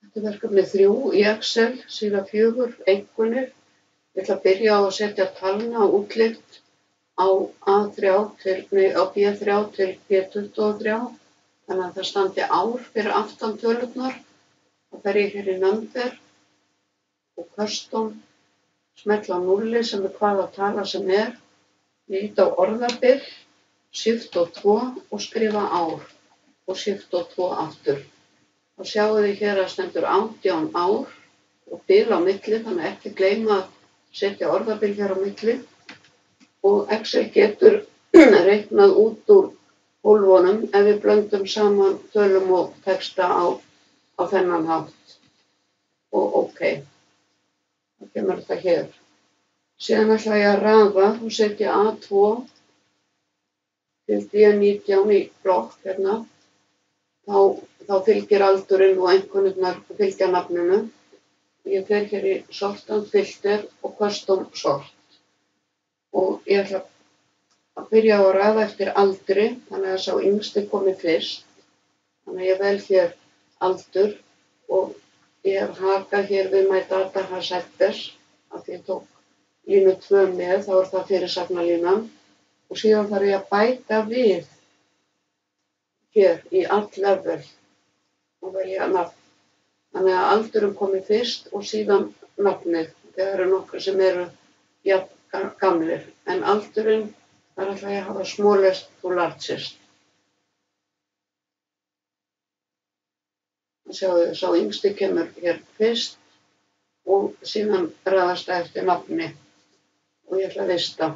Þetta er verkefni 3 í Excel, síða 4, einkunnir. Ég ætla að byrja á að setja talna og útlit á B3 til B23. Þannig að það standi ár fyrir aftan tölurnar. Það fer ég hér í number og custom, smetla á 0 sem er hvaða tala sem er. Ég ít á orðabil, shift og 2 og skrifa ár og shift og 2 aftur. Þá sjáum við hér að stendur 18 ár og bil á milli, þannig ekki gleyma að setja orðabil hér á milli. Og Excel getur reiknað út úr hólfunum ef við blöndum saman tölum og texta á þennan hátt. Og OK, þá kemur þetta hér. Síðan ætla ég að raða og setja A2 til D19 í blokk hérna. Þá fylgir aldurinn og einkunnirnar fylgja nafninu. Ég fer hér í sort and filter og custom sort. Og ég ætla að byrja á að raða eftir aldri, þannig að sá yngsti komi fyrst. Þannig að ég vel hér aldur og ég hef hakað hér við my data has headers, af því ég tók línu 2 með, þá er það fyrirsagnarlínan. Og síðan þarf ég að bæta við hér í all level og velja nafn. Þannig að aldurinn komi fyrst og síðan nafnið. Það eru nokkru sem eru jafn gamlir, en aldurinn þar ætla ég að hafa smallest to largest. Sjáðu, sá yngsti kemur hér fyrst og síðan raðast það eftir nafni og ég ætla að vista.